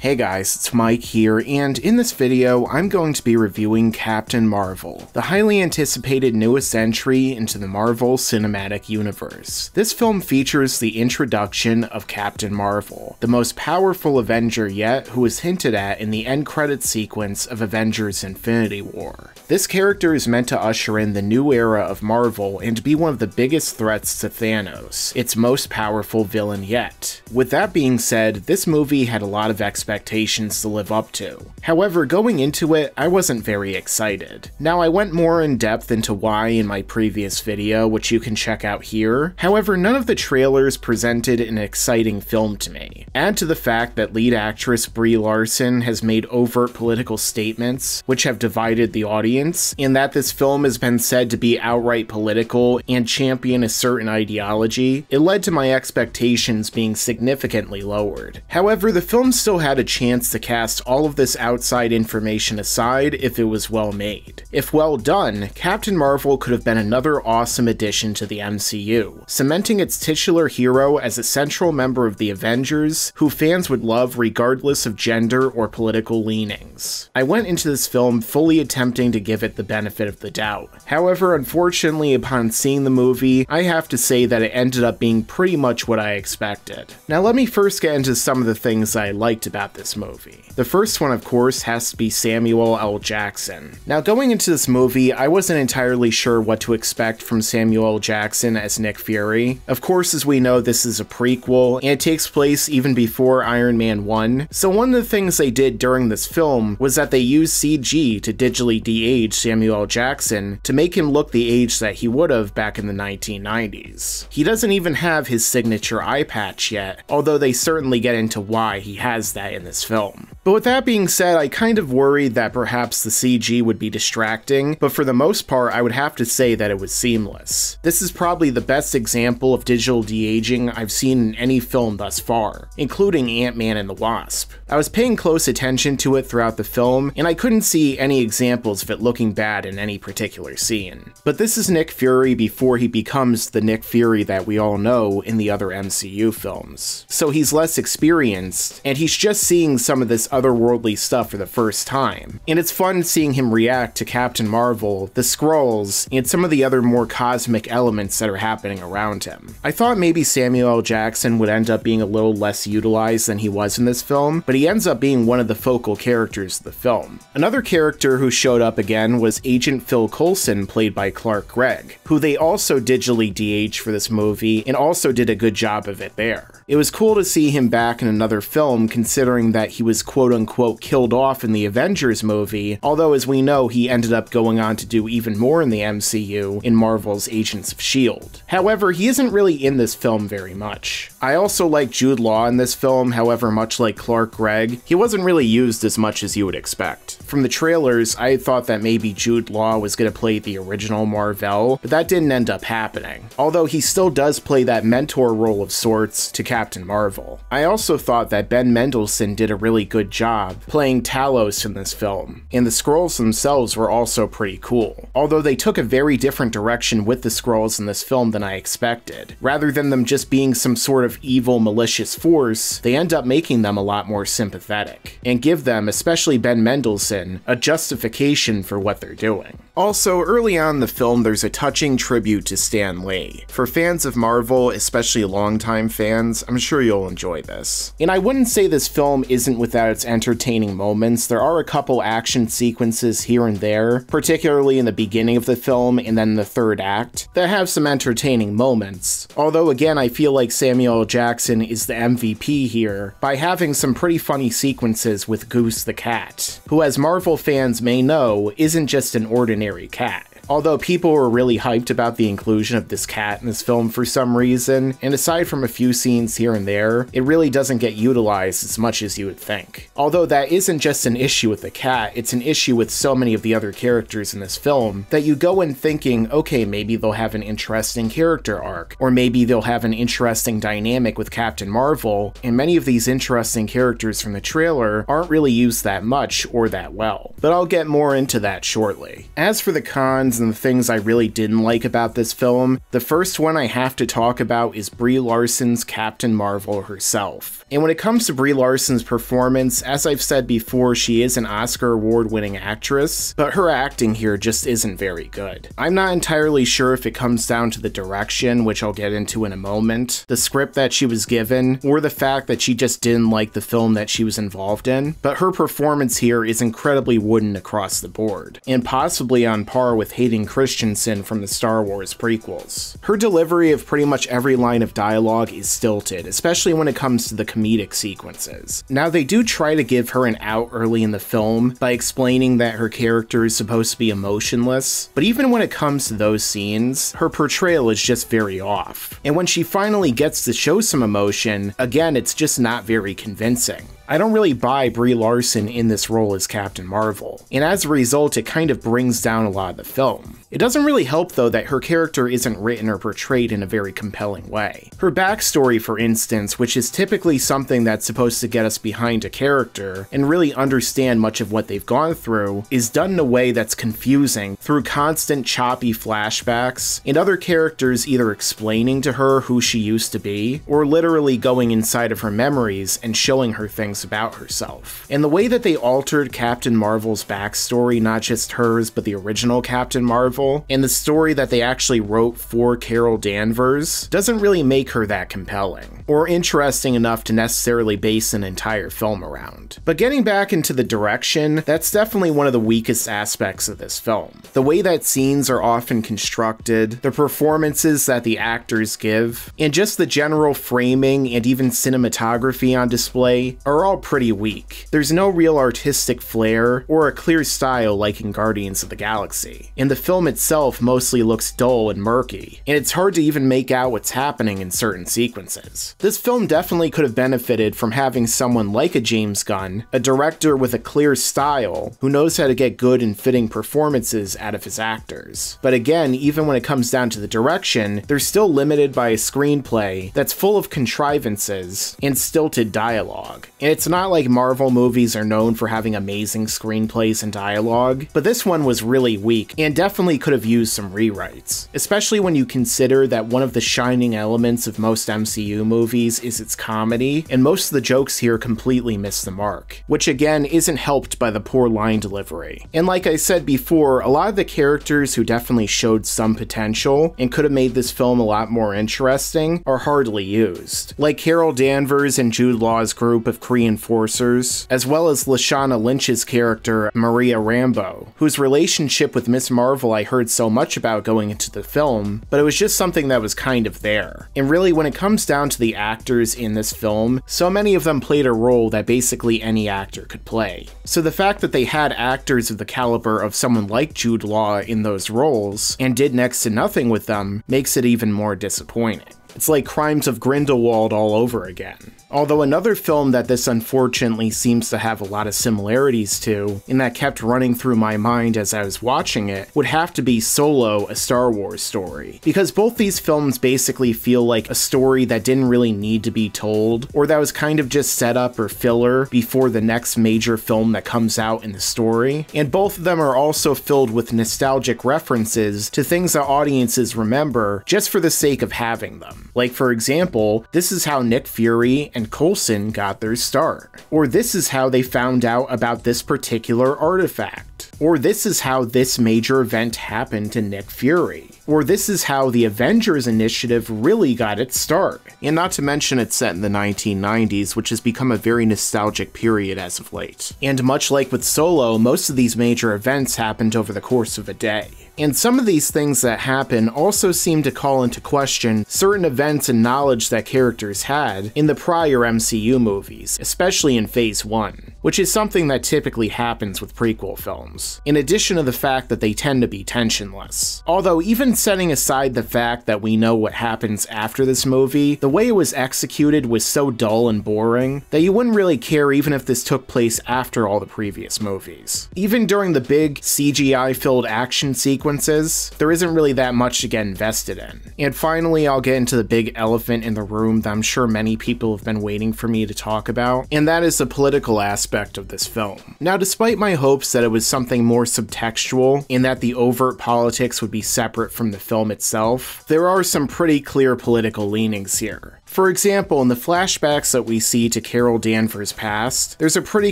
Hey guys, it's Mike here, and in this video, I'm going to be reviewing Captain Marvel, the highly anticipated newest entry into the Marvel Cinematic Universe. This film features the introduction of Captain Marvel, the most powerful Avenger yet, who is hinted at in the end credits sequence of Avengers Infinity War. This character is meant to usher in the new era of Marvel and be one of the biggest threats to Thanos, its most powerful villain yet. With that being said, this movie had a lot of expectations to live up to. However, going into it, I wasn't very excited. Now, I went more in depth into why in my previous video, which you can check out here. However, none of the trailers presented an exciting film to me. Add to the fact that lead actress Brie Larson has made overt political statements, which have divided the audience, and that this film has been said to be outright political and champion a certain ideology, it led to my expectations being significantly lowered. However, the film still had a chance to cast all of this outside information aside if it was well made. If well done, Captain Marvel could have been another awesome addition to the MCU, cementing its titular hero as a central member of the Avengers who fans would love regardless of gender or political leanings. I went into this film fully attempting to give it the benefit of the doubt. However, unfortunately, upon seeing the movie, I have to say that it ended up being pretty much what I expected. Now let me first get into some of the things I liked about this movie. The first one, of course, has to be Samuel L. Jackson. Now, going into this movie, I wasn't entirely sure what to expect from Samuel L. Jackson as Nick Fury. Of course, as we know, this is a prequel, and it takes place even before Iron Man 1, so one of the things they did during this film was that they used CG to digitally de-age Samuel L. Jackson to make him look the age that he would have back in the 1990s. He doesn't even have his signature eye patch yet, although they certainly get into why he has that in this film. But with that being said, I kind of worried that perhaps the CG would be distracting, but for the most part, I would have to say that it was seamless. This is probably the best example of digital de-aging I've seen in any film thus far, including Ant-Man and the Wasp. I was paying close attention to it throughout the film, and I couldn't see any examples of it looking bad in any particular scene. But this is Nick Fury before he becomes the Nick Fury that we all know in the other MCU films. So he's less experienced, and he's just seeing some of this otherworldly stuff for the first time. And it's fun seeing him react to Captain Marvel, the Skrulls, and some of the other more cosmic elements that are happening around him. I thought maybe Samuel L. Jackson would end up being a little less utilized than he was in this film, but he ends up being one of the focal characters of the film. Another character who showed up again was Agent Phil Coulson, played by Clark Gregg, who they also digitally de-aged for this movie and also did a good job of it there. It was cool to see him back in another film, considering that he was quote-unquote killed off in the Avengers movie, although as we know he ended up going on to do even more in the MCU in Marvel's Agents of S.H.I.E.L.D. However, he isn't really in this film very much. I also like Jude Law in this film, however much like Clark Gregg, he wasn't really used as much as you would expect. From the trailers, I thought that maybe Jude Law was going to play the original Marvel, but that didn't end up happening, although he still does play that mentor role of sorts to Captain Marvel. I also thought that Ben Mendelsohn did a really good job playing Talos in this film, and the Skrulls themselves were also pretty cool, although they took a very different direction with the Skrulls in this film than I expected. Rather than them just being some sort of evil, malicious force, they end up making them a lot more sympathetic, and give them, especially Ben Mendelsohn, a justification for what they're doing. Also, early on in the film, there's a touching tribute to Stan Lee. For fans of Marvel, especially longtime fans, I'm sure you'll enjoy this. And I wouldn't say this film isn't without its entertaining moments. There are a couple action sequences here and there, particularly in the beginning of the film and then the third act, that have some entertaining moments. Although again, I feel like Samuel L. Jackson is the MVP here by having some pretty funny sequences with Goose the cat, who, as Marvel fans may know, isn't just an ordinary cat. Although people were really hyped about the inclusion of this cat in this film for some reason, and aside from a few scenes here and there, it really doesn't get utilized as much as you would think. Although that isn't just an issue with the cat, it's an issue with so many of the other characters in this film that you go in thinking, okay, maybe they'll have an interesting character arc, or maybe they'll have an interesting dynamic with Captain Marvel, and many of these interesting characters from the trailer aren't really used that much or that well. But I'll get more into that shortly. As for the cons cons and the things I really didn't like about this film, the first one I have to talk about is Brie Larson's Captain Marvel herself. And when it comes to Brie Larson's performance, as I've said before, she is an Oscar award-winning actress, but her acting here just isn't very good. I'm not entirely sure if it comes down to the direction, which I'll get into in a moment, the script that she was given, or the fact that she just didn't like the film that she was involved in, but her performance here is incredibly wooden across the board, and possibly on par with Hayden Christensen from the Star Wars prequels. Her delivery of pretty much every line of dialogue is stilted, especially when it comes to the comedic sequences. Now, they do try to give her an out early in the film by explaining that her character is supposed to be emotionless, but even when it comes to those scenes, her portrayal is just very off. And when she finally gets to show some emotion, again, it's just not very convincing. I don't really buy Brie Larson in this role as Captain Marvel, and as a result, it kind of brings down a lot of the film. It doesn't really help, though, that her character isn't written or portrayed in a very compelling way. Her backstory, for instance, which is typically something that's supposed to get us behind a character and really understand much of what they've gone through, is done in a way that's confusing through constant choppy flashbacks and other characters either explaining to her who she used to be or literally going inside of her memories and showing her things about herself. And the way that they altered Captain Marvel's backstory, not just hers, but the original Captain Marvel, and the story that they actually wrote for Carol Danvers, doesn't really make her that compelling, or interesting enough to necessarily base an entire film around. But getting back into the direction, that's definitely one of the weakest aspects of this film. The way that scenes are often constructed, the performances that the actors give, and just the general framing and even cinematography on display are all pretty weak. There's no real artistic flair or a clear style like in Guardians of the Galaxy, and the film itself mostly looks dull and murky, and it's hard to even make out what's happening in certain sequences. This film definitely could have benefited from having someone like a James Gunn, a director with a clear style, who knows how to get good and fitting performances out of his actors. But again, even when it comes down to the direction, they're still limited by a screenplay that's full of contrivances and stilted dialogue. And it's not like Marvel movies are known for having amazing screenplays and dialogue, but this one was really weak and definitely could have used some rewrites, especially when you consider that one of the shining elements of most MCU movies is its comedy, and most of the jokes here completely miss the mark, which again isn't helped by the poor line delivery. And like I said before, a lot of the characters who definitely showed some potential and could have made this film a lot more interesting are hardly used, like Carol Danvers and Jude Law's group of reinforcers, as well as Lashana Lynch's character, Maria Rambeau, whose relationship with Miss Marvel I heard so much about going into the film, but it was just something that was kind of there. And really, when it comes down to the actors in this film, so many of them played a role that basically any actor could play. So the fact that they had actors of the caliber of someone like Jude Law in those roles, and did next to nothing with them, makes it even more disappointing. It's like Crimes of Grindelwald all over again. Although another film that this unfortunately seems to have a lot of similarities to, and that kept running through my mind as I was watching it, would have to be Solo, a Star Wars story. Because both these films basically feel like a story that didn't really need to be told, or that was kind of just set up or filler before the next major film that comes out in the story. And both of them are also filled with nostalgic references to things that audiences remember just for the sake of having them. Like, for example, this is how Nick Fury and Coulson got their start. Or this is how they found out about this particular artifact. Or this is how this major event happened to Nick Fury. Or this is how the Avengers Initiative really got its start. And not to mention it's set in the 1990s, which has become a very nostalgic period as of late. And much like with Solo, most of these major events happened over the course of a day. And some of these things that happen also seem to call into question certain events and knowledge that characters had in the prior MCU movies, especially in Phase 1, which is something that typically happens with prequel films, in addition to the fact that they tend to be tensionless. Although even setting aside the fact that we know what happens after this movie, the way it was executed was so dull and boring that you wouldn't really care even if this took place after all the previous movies. Even during the big CGI-filled action sequences, there isn't really that much to get invested in. And finally, I'll get into the big elephant in the room that I'm sure many people have been waiting for me to talk about, and that is the political aspect of this film. Now, despite my hopes that it was something more subtextual and that the overt politics would be separate from the film itself, there are some pretty clear political leanings here. For example, in the flashbacks that we see to Carol Danvers' past, there's a pretty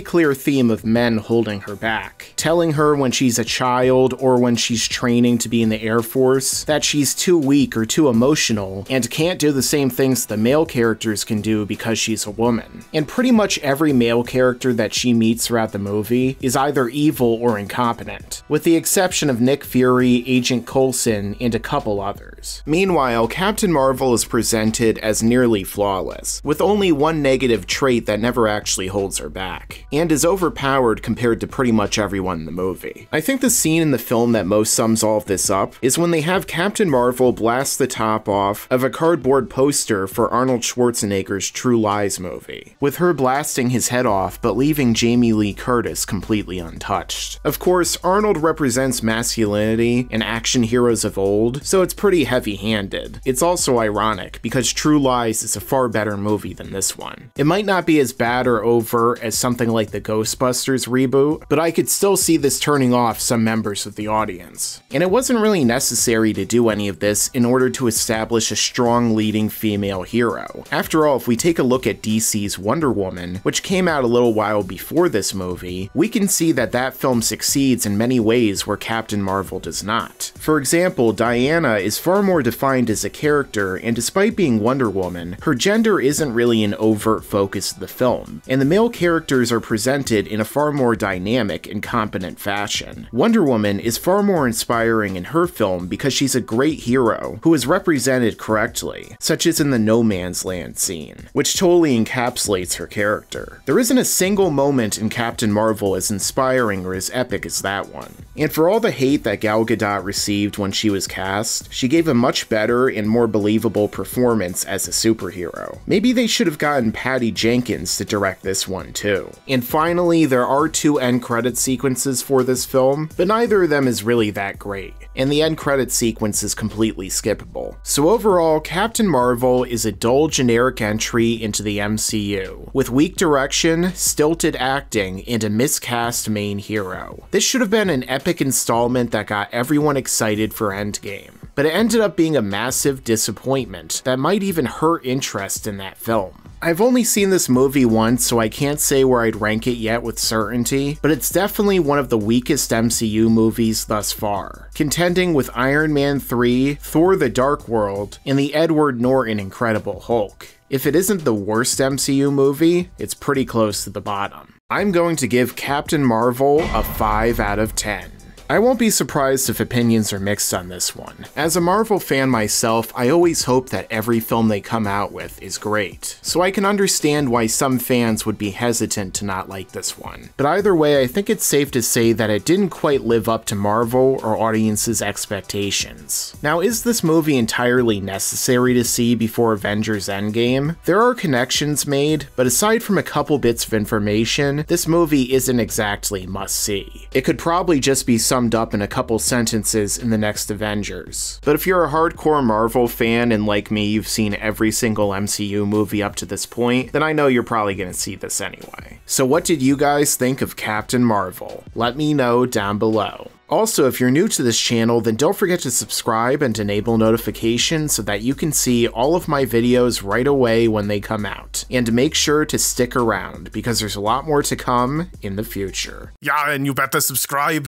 clear theme of men holding her back, telling her when she's a child or when she's training to be in the Air Force that she's too weak or too emotional and can't do the same things the male characters can do because she's a woman. And pretty much every male character that she meets throughout the movie is either evil or incompetent, with the exception of Nick Fury, Agent Coulson, and a couple others. Meanwhile, Captain Marvel is presented as nearly flawless, with only one negative trait that never actually holds her back, and is overpowered compared to pretty much everyone in the movie. I think the scene in the film that most sums all of this up is when they have Captain Marvel blast the top off of a cardboard poster for Arnold Schwarzenegger's True Lies movie, with her blasting his head off but leaving Jamie Lee Curtis completely untouched. Of course, Arnold represents masculinity and action heroes of old, so it's pretty heavy-handed. It's also ironic, because True Lies is a far better movie than this one. It might not be as bad or overt as something like the Ghostbusters reboot, but I could still see this turning off some members of the audience. And it wasn't really necessary to do any of this in order to establish a strong leading female hero. After all, if we take a look at DC's Wonder Woman, which came out a little while before this movie, we can see that that film succeeds in many ways where Captain Marvel does not. For example, Diana is far more defined as a character, and despite being Wonder Woman, her gender isn't really an overt focus of the film, and the male characters are presented in a far more dynamic and competent fashion. Wonder Woman is far more inspiring in her film because she's a great hero who is represented correctly, such as in the No Man's Land scene, which totally encapsulates her character. There isn't a single moment in Captain Marvel as inspiring or as epic as that one. And for all the hate that Gal Gadot received when she was cast, she gave a much better and more believable performance as a superhero. Maybe they should have gotten Patty Jenkins to direct this one too. And finally, there are two end credit sequences for this film, but neither of them is really that great, and the end credit sequence is completely skippable. So overall, Captain Marvel is a dull, generic entry into the MCU, with weak direction, stilted acting, and a miscast main hero. This should have been an epic installment that got everyone excited for Endgame, but it ended up being a massive disappointment that might even hurt interest in that film. I've only seen this movie once, so I can't say where I'd rank it yet with certainty, but it's definitely one of the weakest MCU movies thus far, contending with Iron Man 3, Thor: The Dark World, and the Edward Norton Incredible Hulk. If it isn't the worst MCU movie, it's pretty close to the bottom. I'm going to give Captain Marvel a 5 out of 10. I won't be surprised if opinions are mixed on this one. As a Marvel fan myself, I always hope that every film they come out with is great, so I can understand why some fans would be hesitant to not like this one. But either way, I think it's safe to say that it didn't quite live up to Marvel or audiences' expectations. Now, is this movie entirely necessary to see before Avengers Endgame? There are connections made, but aside from a couple bits of information, this movie isn't exactly must-see. It could probably just be summed up in a couple sentences in the next Avengers. But if you're a hardcore Marvel fan and like me, you've seen every single MCU movie up to this point, then I know you're probably gonna see this anyway. So what did you guys think of Captain Marvel? Let me know down below. Also, if you're new to this channel, then don't forget to subscribe and enable notifications so that you can see all of my videos right away when they come out. And make sure to stick around, because there's a lot more to come in the future. Yeah, and you better subscribe.